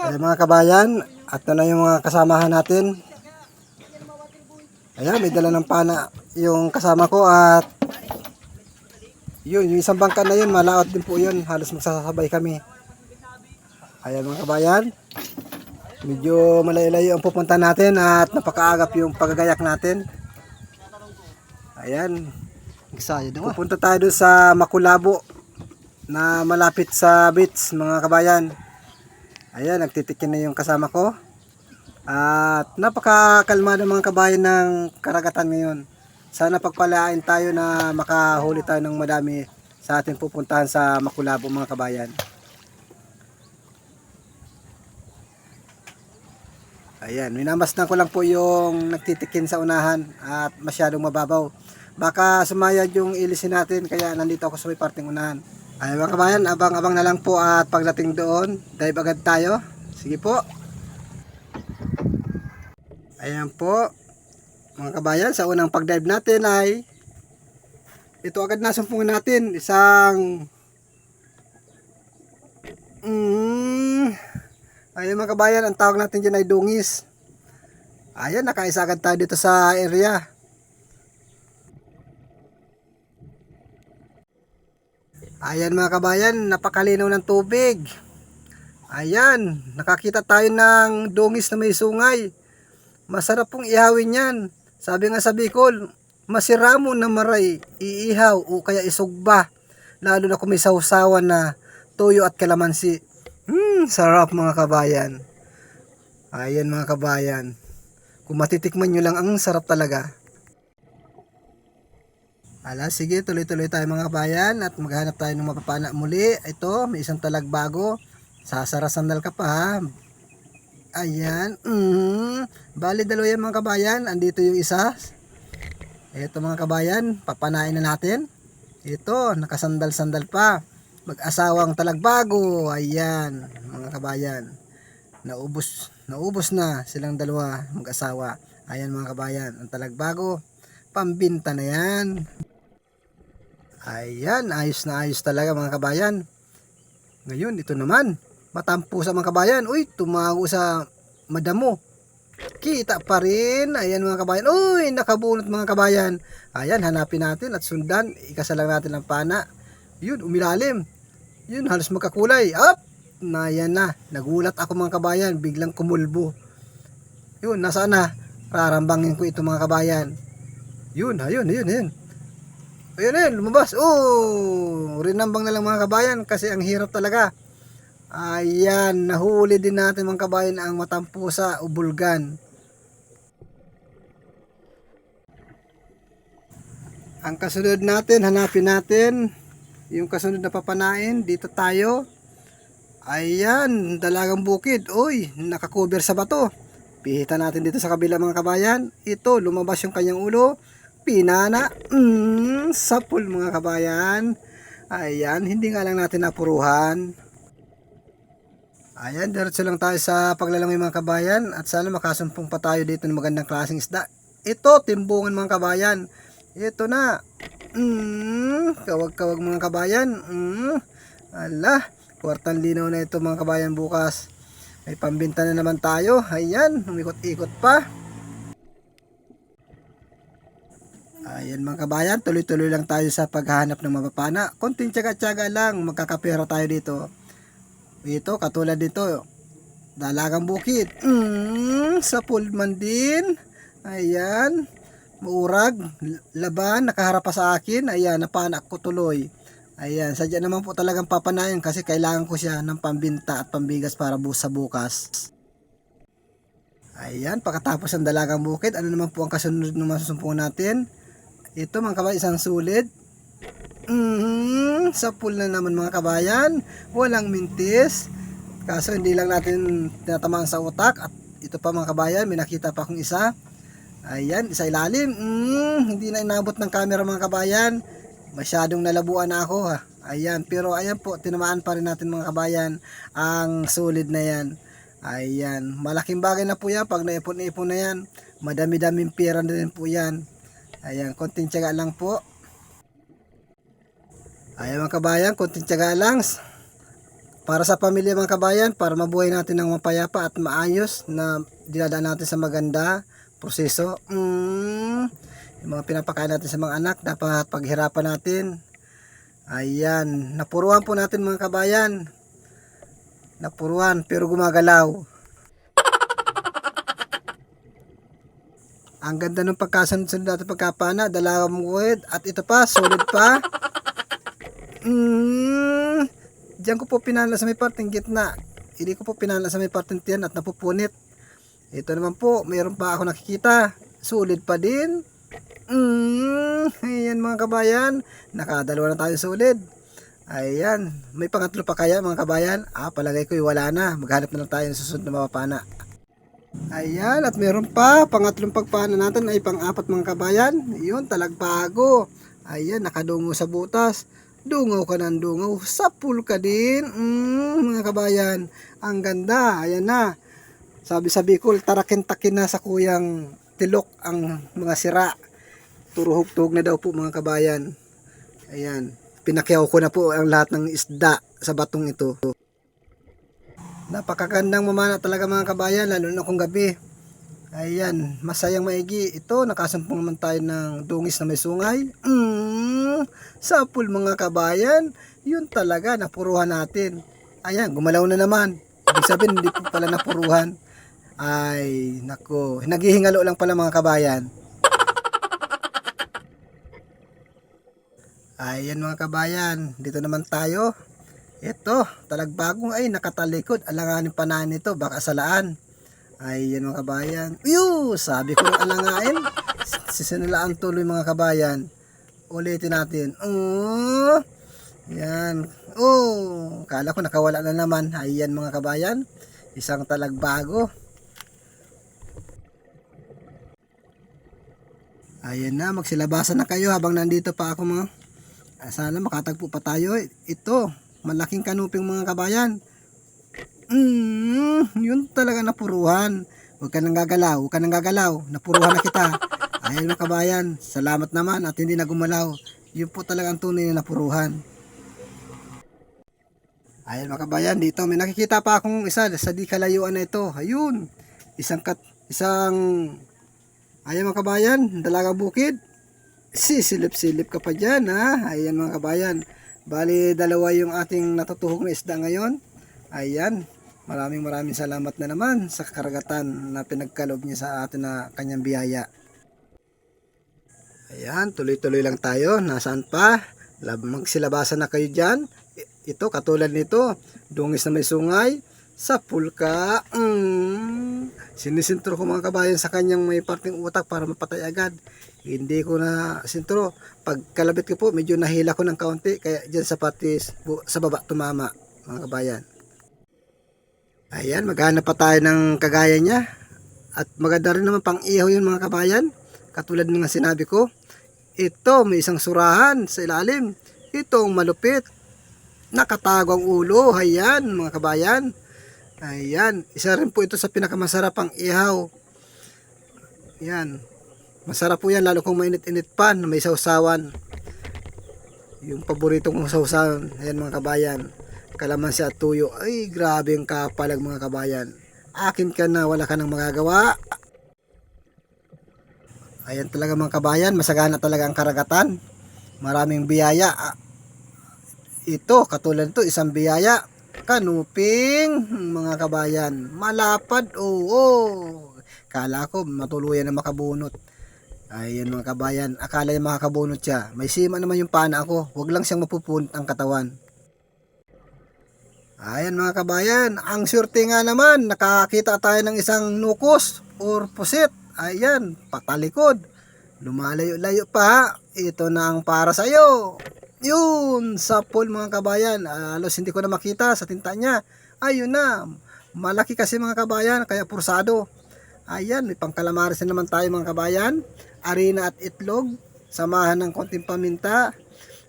Ayan mga kabayan, at na yung mga kasamahan natin. Ayan, may dala ng pana yung kasama ko at yun, yung isang bangka na yun, malaot din po yun. Halos magsasabay kami. Ayan mga kabayan, medyo malayo-layo ang pupunta natin at napakaagap yung pagagayak natin. Ayan, pupunta tayo doon sa Makulabo na malapit sa beach mga kabayan. Ayan, nagtitikin na yung kasama ko. At napakakalmado mga kabayan ng karagatan ngayon. Sana pagpalain tayo na makahuli tayo ng madami sa ating pupuntahan sa Makulabo mga kabayan. Ayan, minamasdan ko lang po yung nagtitikin sa unahan at masyadong mababaw. Baka sumayad yung ilisin natin kaya nandito ako sa may parting unahan. Ayan mga kabayan, abang-abang na lang po at pagdating doon, dive agad tayo. Sige po. Ayan po mga kabayan, sa unang pag-dive natin ay ito agad nasumpungan natin isang ayan mga kabayan, ang tawag natin dyan ay dungis. Ayan, nakaisa agad tayo dito sa area. Ayan mga kabayan, napakalinaw ng tubig. Ayan, nakakita tayo ng dungis na may sungay. Masarap pong ihawin yan. Sabi nga sa Bicol, masiramo na maray, iihaw o kaya isugba. Lalo na kung may sausawan na toyo at kalamansi. Sarap mga kabayan. Ayan mga kabayan. Kung matitikman nyo lang, ang sarap talaga. Ala, sige, tuloy-tuloy tayo mga kabayan at maghanap tayo ng mapapana muli. Ito, may isang talag bago. Sasara sandal ka pa ha. Ayan. Bali dalawa yan mga kabayan. Andito yung isa. Ito mga kabayan, papanain na natin. Ito, nakasandal-sandal pa. Mag-asawang talagbago. Ayan, mga kabayan. Naubos na silang dalawa mag-asawa. Ayan mga kabayan, ang talagbago. Pambinta na yan. Ayan, ayos na ayos talaga mga kabayan. Ngayon, ito naman. Matampo sa mga kabayan. Uy, tumago sa madamo. Kita pa rin. Ayan mga kabayan. Uy, nakabunot mga kabayan. Ayan, hanapin natin at sundan. Ikasalang natin ang pana. Yun, umilalim. Yun, halos magkakulay. Up! Na yan na. Nagulat ako mga kabayan. Biglang kumulbo. Yun, nasaan na? Rarambangin ko ito mga kabayan. Yun, ayun. Ayun, lumabas. Oh, rinambang na lang mga kabayan kasi ang hirap talaga. Ayan, nahuli din natin mga kabayan ang matampusa o bulgan. Ang kasunod natin, hanapin natin yung kasunod na papanain. Dito tayo. Ayan, dalagang bukid. Uy, nakakover sa bato. Pihita natin dito sa kabila mga kabayan. Ito, lumabas yung kanyang ulo. Pinana. Sapul mga kabayan. Ayan, hindi nga lang natin napuruhan. Ayan, diretso lang tayo sa paglalangoy mga kabayan. At sana makasumpong pa tayo dito ng magandang klaseng isda. Ito, timbungan mga kabayan. Ito na. Kawag-kawag mga kabayan. Ala, kwartang linaw na ito mga kabayan bukas. May pambinta na naman tayo. Ayan, umikot-ikot pa. Ayan mga kabayan, tuloy-tuloy lang tayo sa paghahanap ng mapapana. Konting tiyaga-tiyaga lang, magkakapera tayo dito. Ito, katulad dito, dalagang bukid. Sa pulman din. Ayan, maurag, laban, nakaharap pa sa akin. Ayan, napanak ko tuloy. Ayan, sadya naman po talagang papanayan kasi kailangan ko siya ng pambinta at pambigas para sa bukas. Ayan, pagkatapos ng dalagang bukid, ano naman po ang kasunod na masusumpungan natin? Ito mga kabayan, isang sulid. Sa pool na naman mga kabayan. Walang mintis. Kaso hindi lang natin tinatamaan sa utak. At ito pa mga kabayan, may nakita pa akong isa. Ayan, isa ilalim. Hindi na inabot ng camera mga kabayan. Masyadong nalabuan na ako ha. Ayan, pero ayan po, tinamaan pa rin natin mga kabayan ang sulid na yan. Ayan, malaking bagay na po yan pag naipon-ipon na yan. Madami-daming pera na rin po yan. Ayan, konting tiyaga lang po. Ayan mga kabayan, konting tiyaga lang. Para sa pamilya mga kabayan, para mabuhay natin ng mapayapa at maayos na dinadaan natin sa maganda proseso. Yung mga pinapakain natin sa mga anak, dapat paghirapan natin. Ayan, napuruan po natin mga kabayan. Napuruan pero gumagalaw. Ang ganda ng pagkasunod-sunod natin pagkapana, dalawang guhit at ito pa, solid pa. Diyan ko po pinala sa may parteng gitna. Hindi ko po pinala sa may parteng tiyan at napupunit. Ito naman po, mayroon pa ako nakikita. Solid pa din. Ayan mga kabayan. Nakadalawa na tayo solid. Ayan. May pangatlo pa kaya mga kabayan? Palagay ko wala na. Maghanap na lang tayo ng susunod na mapapana. Ayan. At mayroon pa. Pangatlong pagpana natin ay pang-apat mga kabayan. Yun, talagbago. Ayan, nakadungo sa butas. Dungaw ka ng dungaw, sapul ka din. Mga kabayan, ang ganda. Ayan na. Sabi sa Bicol, tarakin-takin na sa kuyang tilok ang mga sira. Turuhog-tuhog na daw po mga kabayan. Ayan. Pinakyaw ko na po ang lahat ng isda sa batong ito. Napakagandang mamana talaga mga kabayan, lalo na kung gabi. Ayan, masayang maigi. Ito, nakasampung naman tayo ng dungis na may sungay. Sapul mga kabayan. Yun talaga, napuruhan natin. Ayan, gumalaw na naman. Ibig sabihin, hindi po pala napuruhan. Ay, nako. Naghihingalo lang pala mga kabayan. Ayan mga kabayan, dito naman tayo. Ito, talagbagong ay nakatalikod. Alanganin pa na nito, baka salaan. Ayan mga kabayan. Sabi ko ng alangain. Sisinilaan tuloy mga kabayan. Ulitin natin. Yan. Kala ko nakawala na naman. Ayan mga kabayan. Isang talagbago. Ayan na, magsilabasan na kayo habang nandito pa ako mga. Sana makatagpo pa tayo. Ito, malaking kanuping mga kabayan. Yun talaga napuruhan. Huwag ka nang gagalaw, napuruhan na kita. Ayan mga kabayan, salamat naman at hindi na gumalaw. Yun po talaga ang tunay na napuruhan. Ayan mga kabayan, dito may nakikita pa akong isa sa di kalayuan na ito. Ayun, ayan mga kabayan, dalagang bukid. Sisilip-silip ka pa dyan ha. Ayan mga kabayan, bali dalawa yung ating natutuhog na isda ngayon. Ayan. Maraming salamat na naman sa karagatan na pinagkaloob niya sa atin na kanyang biyaya. Ayan, tuloy-tuloy lang tayo. Nasaan pa? Magsilabasan na kayo dyan. Ito, katulad nito. Dungis na may sungay. Sa pulka. Sinisintro ko mga kabayan sa kanyang may parting utak para mapatay agad. Hindi ko na sintro. Pag kalabit ko po, medyo nahila ko ng kaunti. Kaya dyan sa patis, sa baba tumama mga kabayan. Ayan, maghanap pa tayo ng kagaya niya. At maganda rin naman pang ihaw yun mga kabayan. Katulad ng sinabi ko. Ito, may isang surahan sa ilalim. Itong malupit. Nakatago ang ulo. Ayan mga kabayan. Ayan, isa rin po ito sa pinakamasarap pang ihaw. Ayan. Masarap po yan lalo kung mainit-init pa na may sausawan. Yung paborito kong sausawan. Ayan mga kabayan. Kalamansi at tuyo. Ay, grabe ang kapalag mga kabayan. Akin ka na, wala ka nang magagawa. Ayan talaga mga kabayan, masagana talaga ang karagatan. Maraming biyaya. Ito, katulad ito, isang biyaya. Kanuping, mga kabayan. Malapad, oo. Kala ko, matuluyan na makabunot. Ayan mga kabayan, akala niya makakabunot siya. May sima naman yung pana ko. Huwag lang siyang mapupunot ang katawan. Ayan mga kabayan, ang surte nga naman, nakakita tayo ng isang nukos or pusit. Ayan, patalikod. Lumalayo-layo pa. Ito na ang para sa iyo. Yun, sapol mga kabayan. Alos hindi ko na makita sa tinta niya. Ayun na, malaki kasi mga kabayan, kaya pursado. Ayan, may pangkalamaris na naman tayo mga kabayan. Arena at itlog, samahan ng konting paminta.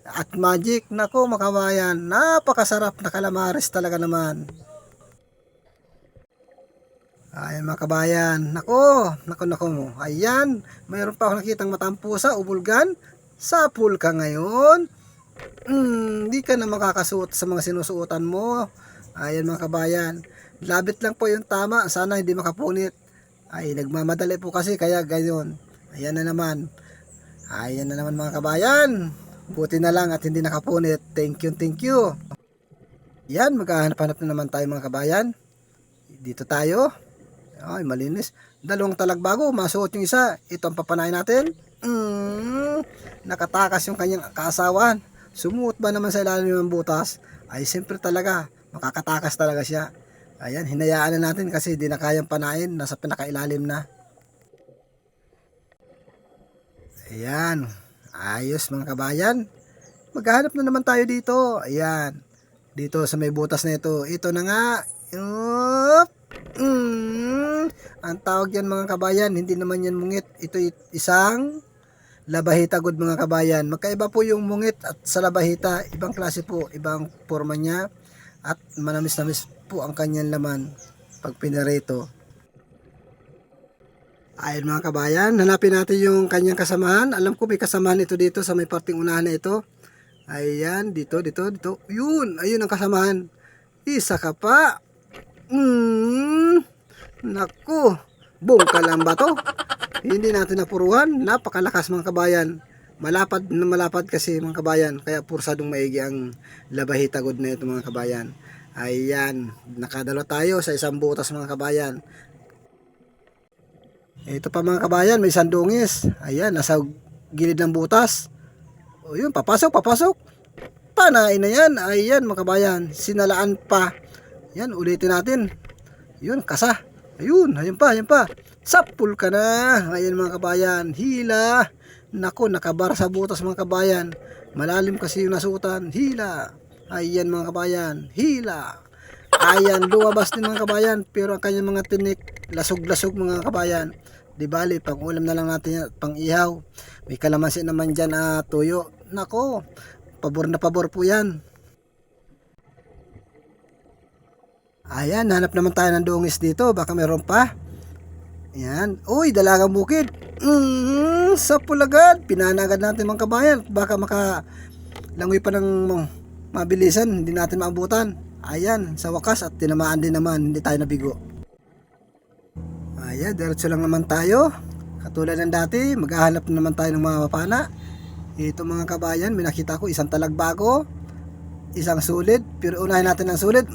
At magic, nako mga kabayan, napakasarap na kalamares talaga naman. Ayan mga kabayan, nako. Ayan, mayroon pa ako nakitang matampusa, ubulgan. Sapul ka ngayon. Di ka na makakasuot sa mga sinusuotan mo. Ayan mga kabayan. Labit lang po yung tama. Sana hindi makapunit. Ay, nagmamadali po kasi kaya gayon. Ayan na naman. Ayan na naman mga kabayan. Buti na lang at hindi nakapunit. Thank you, thank you. Yan, maghahanap-hanap na naman tayo mga kabayan. Dito tayo. Ay, malinis. Dalawang talagbago, masuot yung isa. Ito ang papanayin natin. Nakatakas yung kanyang kaasawan. Sumuot ba naman sa ilalim ng butas? Ay, siyempre talaga. Makakatakas talaga siya. Ayan, hinayaan na natin kasi di na kayang panayin. Nasa pinakailalim na. Ayan. Ayos mga kabayan. Maghahanap na naman tayo dito. Ayan. Dito sa may butas na ito. Ito na nga. Ang tawag yan mga kabayan, hindi naman yan mungit. Ito isang labahita good mga kabayan. Magkaiba po yung mungit at sa labahita. Ibang klase po, ibang forma niya. At manamis-namis po ang kanyang laman pag pinarito. Ayun mga kabayan, hanapin natin yung kanyang kasamahan. Alam ko may kasamahan ito dito sa may parting unahan na ito. Ayan, dito. Yun, ayun ang kasamahan. Isa ka pa. Naku, boom ka lang ba to? Hindi natin napuruhan. Napakalakas mga kabayan. Malapad na malapad kasi mga kabayan. Kaya pursadong maigi ang labahita good na ito mga kabayan. Ayan, nakadalo tayo sa isang butas mga kabayan. Ito pa mga kabayan, may sandungis. Ayan, nasa gilid ng butas. O yun, papasok. Panain na yan. Ayan mga kabayan, sinalaan pa. Yan, ulitin natin. Yun, kasa. Ayun pa. Sapul ka na. Ayan mga kabayan, hila. Nako, nakabar sa butas mga kabayan. Malalim kasi yung nasutan. Hila. Ayan mga kabayan, hila. Ayan, lumabas din mga kabayan. Pero ang kanyang mga tinik, lasog-lasog mga kabayan. Di bali, pang ulam na lang natin yan, pang ihaw. May kalamansi naman dyan tuyo. Nako, pabor na pabor po yan. Ayan, hanap naman tayo ng dungis dito. Baka meron pa. Ayan. Uy, dalagang bukid. Sa pulagad. Pinanagad natin mga kabayan. Baka makalangoy pa ng mabilisan. Hindi natin maabutan. Ayan, sa wakas at tinamaan din naman. Hindi tayo nabigo. Ayan, diretso lang naman tayo. Katulad ng dati, maghahanap naman tayo ng mga mapana. Ito mga kabayan, may nakita ko isang talagbago. Isang sulid. Pero unahin natin ang sulid.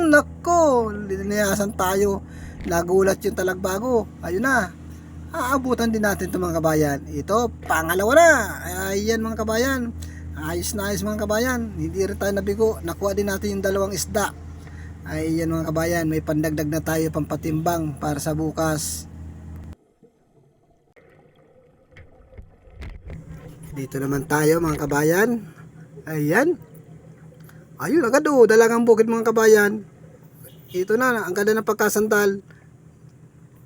Nako, liniyasan tayo. Nagulat yung talagbago. Ayun na. Aabutan din natin ito mga kabayan. Ito, pangalawa na. Ayan mga kabayan. Ayos na ayos mga kabayan. Hindi rin tayo nabigo. Nakuha din natin yung dalawang isda. Ayan mga kabayan. May pandagdag na tayo pampatimbang para sa bukas. Dito naman tayo mga kabayan. Ayan. Ayun agad dalagang bukid mga kabayan. Ito na, ang ganda ng pagkasandal.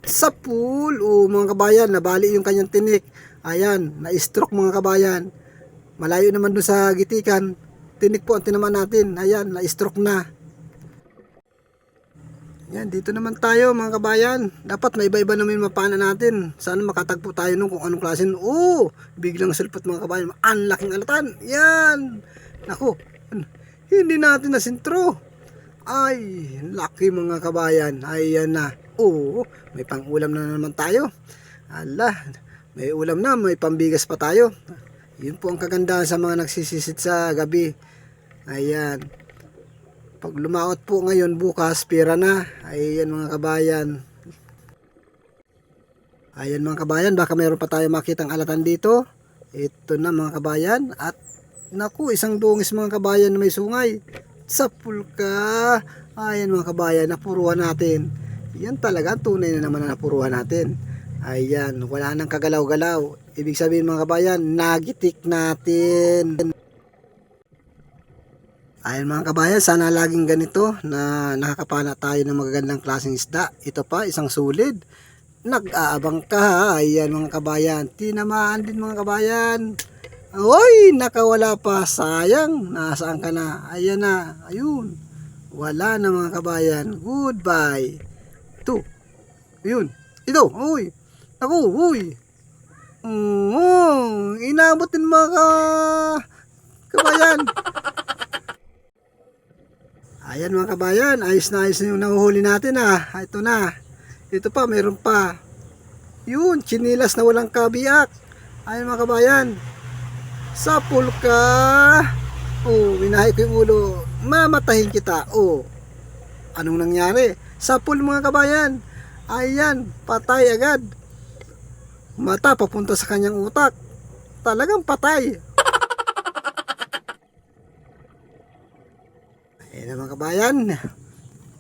Sa pool, mga kabayan, nabali yung kanyang tinik. Ayan, na-stroke mga kabayan. Malayo naman doon sa gitikan. Tinik po ang tinaman natin. Ayan, na-stroke na. Yan, dito naman tayo mga kabayan. Dapat may iba-iba naman yung mapana natin. Sana makatagpo tayo nung kung anong klase. Biglang sulpot mga kabayan. Ang laking alatan. Yan. Naku, hindi natin nasintro. Ay, laki mga kabayan. Ayan na. May pang-ulam na naman tayo. Ala, may ulam na, may pambigas pa tayo. Yun po ang kagandahan sa mga nagsisisit sa gabi. Ayan. Pag lumaot po ngayon, bukas, pira na. Ayan mga kabayan. Ayan mga kabayan, baka mayroon pa tayo makitang alatan dito. Ito na mga kabayan. At naku, isang dungis mga kabayan na may sungay. Sapul ka. Ayan mga kabayan, napuruhan natin. Yan talaga, tunay na naman na napuruhan natin. Ayan, wala nang kagalaw-galaw. Ibig sabihin mga kabayan, nagitik natin. Ayan mga kabayan, sana laging ganito na nakakapana tayo ng magagandang klaseng isda. Ito pa, isang sulid. Nag-aabang ka. Ayan mga kabayan, tinamaan din mga kabayan. Uy, nakawala pa. Sayang. Nasaan ka na? Ayan na. Ayun. Wala na mga kabayan. Goodbye. Ito. Ayun. Ito. Uy. Ako. Uy. Inabot din mga kabayan. Ayan mga kabayan, ayos na yung nahuhuli natin Ito na. Ito pa, mayroon pa. Yun, chinilas na walang kabiyak. Ayan mga kabayan. Sapul ka. Oh, minahay ko yung ulo. Mamatahin kita. Oh, anong nangyari? Sapul mga kabayan. Ayan, patay agad. Mata papunta sa kanyang utak. Talagang patay. Ayan mga kabayan.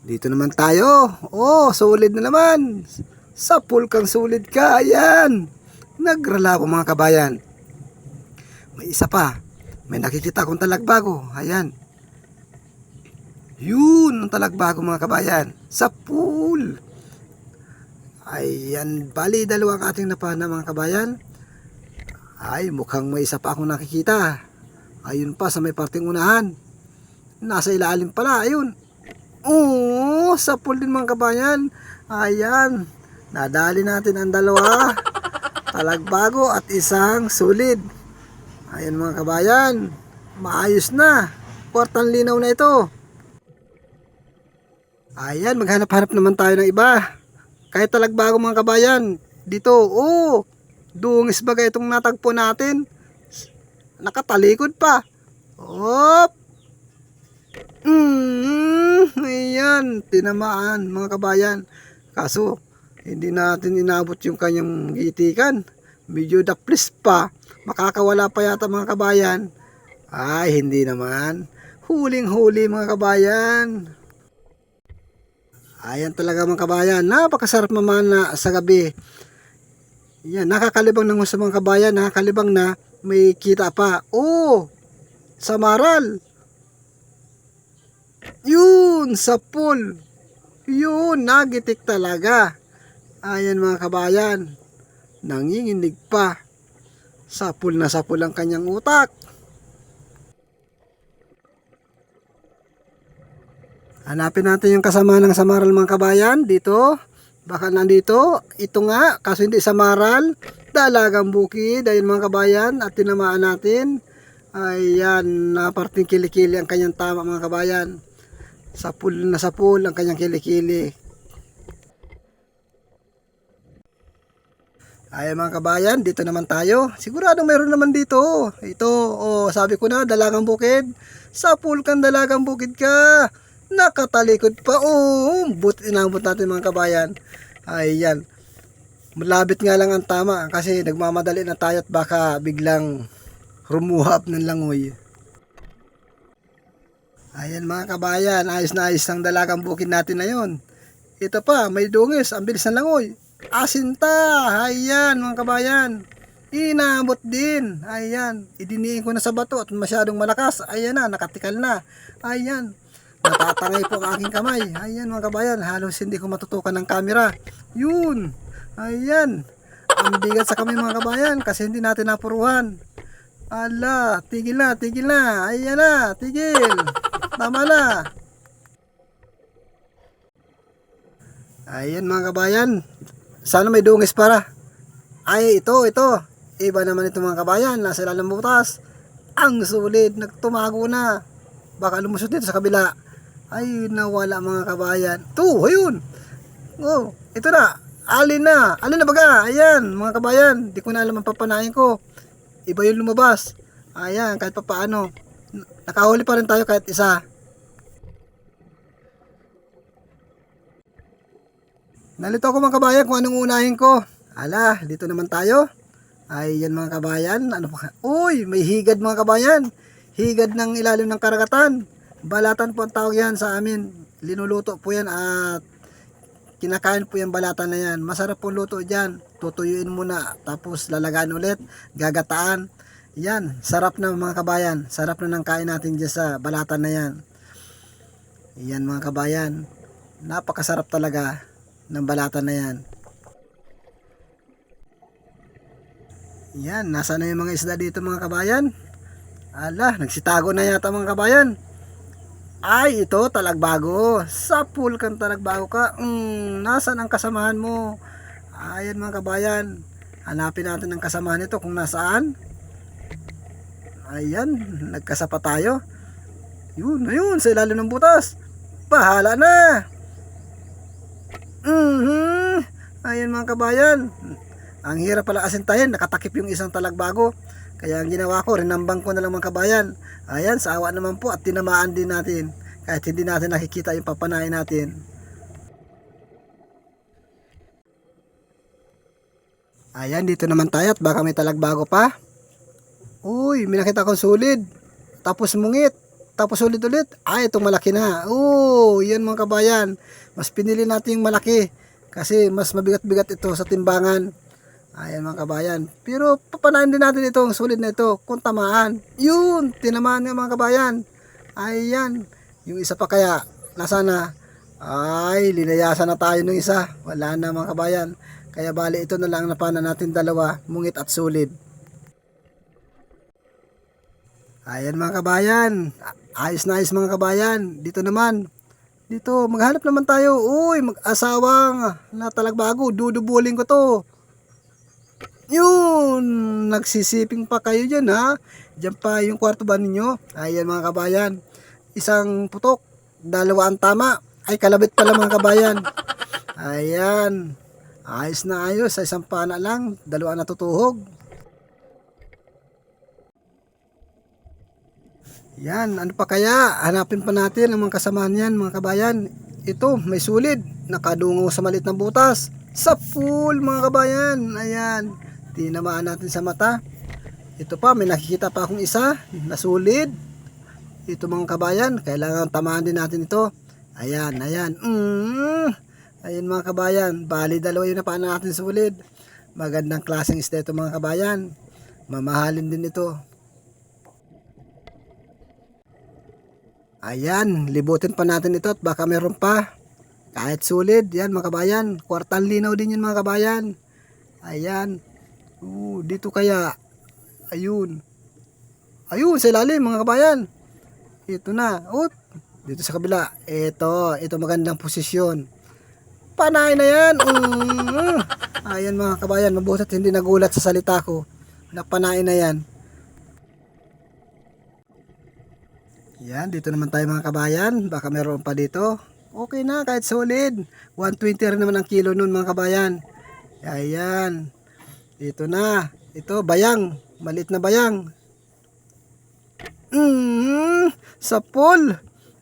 Dito naman tayo. Oh, solid na naman. Sapul kang solid ka. Ayan. Nagralabo mga kabayan. May isa pa. May nakikita akong talagbago. Ayan. Yun ang talagbago mga kabayan. Sapul. Ayan. Bali, dalawang ating napana mga kabayan. Ay, mukhang may isa pa akong nakikita. Ayun pa sa may parting unahan. Nasa ilalim pala. Ayun. Oo, sapul din mga kabayan. Ayan. Nadali natin ang dalawa. Talagbago at isang sulid. Ayan mga kabayan. Maayos na. Kwartang linaw na ito. Ayan, maghanap-hanap naman tayo ng iba. Kahit talagbago mga kabayan. Dito, oh. Dungis bagay itong natagpo natin. Nakatalikod pa. Hop. Ayan, tinamaan mga kabayan. Kaso, hindi natin inabot yung kanyang gitikan. Medyo daplis pa. Makakawala pa yata mga kabayan. Ay, hindi naman. Huling-huli mga kabayan. Ayan talaga mga kabayan. Napakasarap mamana sa gabi. Yan, nakakalibang ng gusto mga kabayan. Nakakalibang na may kita pa. Oh, samaral. Yun, sapul. Yun, nagitik talaga. Ayan mga kabayan. Nanginginig pa. Sapul na sapul ang kanyang utak. Hanapin natin yung kasama ng samaral mga kabayan. Dito. Baka nandito. Ito nga. Kaso hindi samaral. Dalagang bukid. Ayun mga kabayan. At tinamaan natin. Ayan. Naparting kilikili ang kanyang tama mga kabayan. Sapul na sapul ang kanyang kilikili. Ayan mga kabayan, dito naman tayo. Siguradong meron naman dito. Ito, oh, sabi ko na, dalagang bukid. Sapul kang dalagang bukid ka. Nakatalikod pa. Oh, inabot natin mga kabayan. Ayan. Malabit nga lang ang tama kasi nagmamadali na tayo at baka biglang rumuhap ng langoy. Ayan mga kabayan, ayos na ayos ang dalagang bukid natin na yon. Ito pa, may dungis, ang bilis ng langoy. Asinta, ayan mga kabayan. Inabot din, ayan. Idiniin ko na sa bato at masyadong malakas. Ayan na, nakatikal na. Ayan, natatangay po ang aking kamay. Ayan mga kabayan, halos hindi ko matutukan ng camera. Yun, ayan. Ang bigat sa kamay mga kabayan kasi hindi natin napuruhan. Ala, tigil na, tigil na. Ayan na, tigil. Tama na. Ayan mga kabayan. Sana may dungis para. Ay, ito. Iba naman ito mga kabayan. Nasa ilalim butas. Ang sulit. Nagtumago na. Baka lumusot dito sa kabila. Ay, nawala mga kabayan. Ito, ayun. Oh, ito na. Alin na. Alin na baga. Ayan mga kabayan. Di ko na alam ang papanain ko. Iba yung lumabas. Ayan, kahit pa paano. Nakahuli pa rin tayo kahit isa. Nalito ako mga kabayan kung anong unahin ko. Ala, dito naman tayo. Ay, yan mga kabayan. Ano pa? Uy, may higad mga kabayan. Higad ng ilalim ng karagatan. Balatan po ang tawag yan sa amin. Linuluto po yan at kinakain po yung balatan na yan. Masarap po luto dyan. Tutuyuin muna. Tapos lalagaan ulit. Gagataan. Yan. Sarap na mga kabayan. Sarap na ng kain natin dyan sa balatan na yan. Yan mga kabayan. Napakasarap talaga ng balatan na yan. Yan. Nasa na yung mga isda dito mga kabayan? Ala, nagsitago na yata mga kabayan. Ay, ito, talagbago. Sapul kang talagbago ka. Nasaan ang kasamahan mo? Ayan mga kabayan. Hanapin natin ang kasamahan nito kung nasaan. Ayan, nagkasapa tayo. Yun, ayun, sa ilalim ng butas. Pahala na. Ayan mga kabayan. Ang hirap pala asintahin, nakatakip yung isang talagbago. Kaya ang ginawa ko, rinambang ko na lang mga kabayan. Ayan, sa awa naman po at tinamaan din natin. Kahit hindi natin nakikita yung papanain natin. Ayan, dito naman tayo at baka may talagbago pa. Uy, may nakita kong sulid. Tapos mungit. Tapos ulit. Ay, itong malaki na. Yan mga kabayan. Mas pinili natin yung malaki. Kasi mas mabigat-bigat ito sa timbangan. Ayan mga kabayan. Pero papanain din natin itong sulit na ito kung tamaan. Yun, tinamaan nga mga kabayan. Ayan. Yung isa pa kaya, nasa na? Ay, linayasan na tayo ng isa. Wala na mga kabayan. Kaya bali ito na lang napana natin dalawa, mungit at sulit. Ayan mga kabayan. Ayos na ayos mga kabayan. Dito naman. Dito, maghanap naman tayo. Uy, mag-asawang na talagbago. Dudubulin ko to. Yun, nagsisiping pa kayo dyan ha. Diyan pa yung kwarto ba ninyo? Ayan mga kabayan. Isang putok, dalawa ang tama. Ay kalabit pala mga kabayan. Ayan. Ayos na ayos. Sa isang pana lang, dalawa natutuhog. Yan, ano pa kaya? Hanapin pa natin ang mga kasamaan yan mga kabayan. Ito, may sulid. Nakadungaw sa maliit na butas. Sa pool mga kabayan. Ayan. Tinamaan natin sa mata. Ito pa, may nakikita pa akong isa na sulid. Ito mga kabayan, kailangan tamaan din natin ito. Ayan. Ayan mga kabayan, bali dalawa yung napaan natin sulid. Magandang klaseng isda ito mga kabayan. Mamahalin din ito. Ayan, libutin pa natin ito at baka meron pa. Kahit sulid, yan mga kabayan. Kwartang linaw din yun mga kabayan. Ayan. Dito kaya. Ayun, sa ilalim mga kabayan. Ito na. Dito sa kabila. Ito magandang posisyon. Panay na yan. Ayan mga kabayan, mabuti hindi nagulat sa salita ko. Napanain na yan. Yan, dito naman tayo mga kabayan. Baka meron pa dito. Okay na, kahit solid. 120 rin naman ang kilo nun mga kabayan. Ayan. Dito na. Ito, bayang. Maliit na bayang. Sa pool.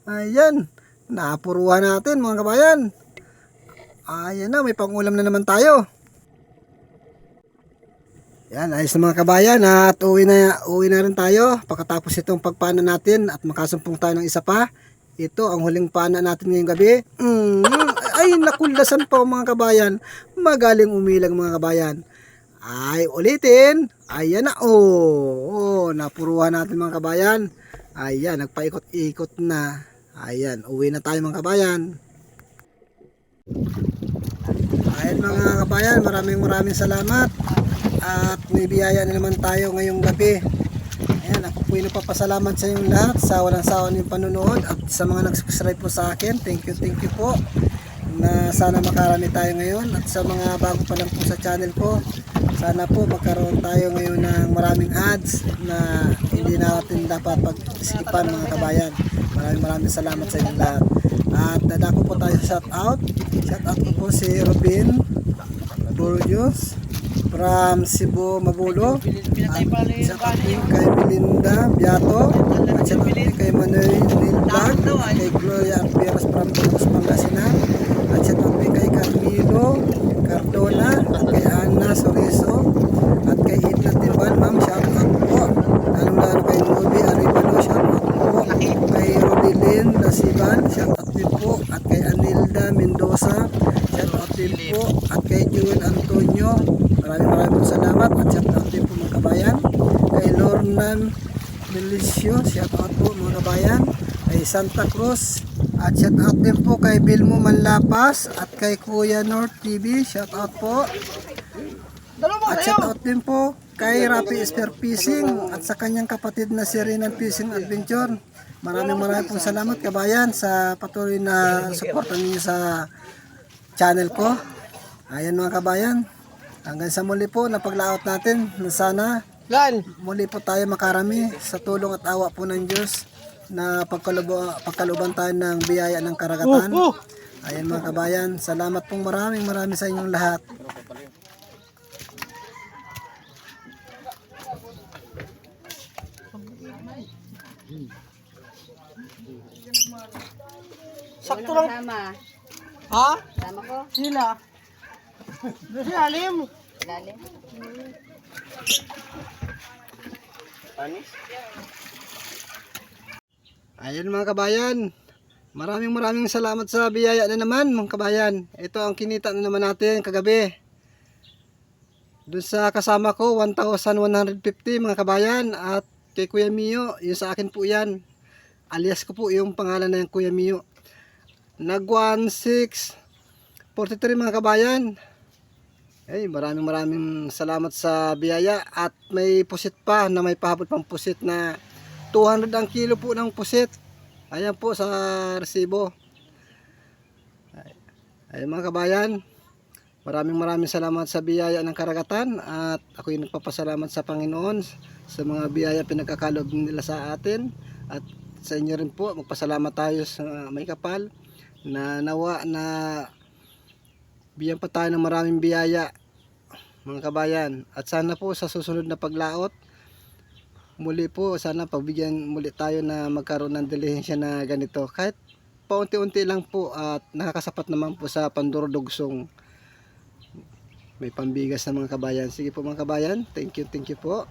Ayan. Naapuruhan natin mga kabayan. Ayan na, may pangulam na naman tayo. Yan, ayos na mga kabayan at uwi na rin tayo pagkatapos itong pagpana natin at makasumpong tayo ng isa pa. Ito ang huling pana natin ngayong gabi. Ay, nakuldasan pa mga kabayan. Magaling umilag mga kabayan. Ay, ulitin. Ayan na. Napuruhan natin mga kabayan. Ayan, nagpaikot-ikot na. Ayan, uwi na tayo mga kabayan. Ayan mga kabayan, maraming salamat. At may biyaya na naman tayo ngayong gabi. Ayan, ako po nagpapasalamat sa inyong lahat sa walang sawa niyong panonood at sa mga nag-subscribe po sa akin. Thank you po. Na sana makarami tayo ngayon at sa mga bago pa lang po sa channel ko, sana po magkaroon tayo ngayon ng maraming ads na hindi natin dapat pagsikipan mga kabayan. Maraming salamat sa inyong lahat. At dadako po tayo sa shoutout. Shoutout ko po si Robin Burgos from Cebu, Mabulo. Shoutout din kay Belinda Biato. At shoutout din kay Manuel Vlog, kay Gloria Alperas from Tulos, Pangasinan. At shoutout din kay Carmelo Cardona, at kay Ana Soriso, at kay Edna Tilban. Ma'am, shoutout po. Lalo kay Ruby Aribalo, shoutout po. Kay Rodelin Lasiban, shoutout din po. At kay Anilda Mendoza, shoutout din po. At kay Joel Antonio, maraming salamat. At shoutout din po mga kabayan. Kay Lorna Milicio, shoutout po mga kabayan. Kay Santa Cruz, at shoutout din po kay Bilmo Manlapas, at kay Kuya North TV, shoutout po. At shoutout din po kay Rapi Esper Fishing at sa kanyang kapatid na si Renan Fishing Adventure. Maraming pong salamat kabayan sa patuloy na suporta niyo sa channel ko. Ayan mga kabayan, hanggang sa muli po na paglaot natin na sana muli po tayo makarami sa tulong at awa po ng Diyos. na pagkaluban tayo ng biyaya ng karagatan. Ayan mga kabayan, salamat pong maraming sa inyong lahat. Sakto lang. Sama. Ha? Sama ko. Sila. Silalim. Lalim. Ayan mga kabayan, maraming salamat sa biyaya na naman mga kabayan. Ito ang kinita na naman natin kagabi. Doon sa kasama ko 1,150 mga kabayan, at kay Kuya Mio, yung sa akin po yan. Alias ko po yung pangalan na yung Kuya Mio. Nag 1,643 mga kabayan. Ay, maraming salamat sa biyaya, at may pusit pa na may pahabol pang pusit na 200 ang kilo po ng pusit. Ayan po sa resibo. Ay mga kabayan, maraming salamat sa biyaya ng karagatan, at ako yung nagpapasalamat sa Panginoon sa mga biyaya pinagkakalob nila sa atin, at sa inyo rin po. Magpasalamat tayo sa may kapal na nawa na bigyan pa tayo ng maraming biyaya mga kabayan, at sana po sa susunod na paglaot muli po, sana pagbigyan muli tayo na magkaroon ng dilihensya na ganito, kahit paunti-unti lang po, at nakakasapat naman po sa pandurodugsong may pambigas na mga kabayan. Sige po mga kabayan, thank you po.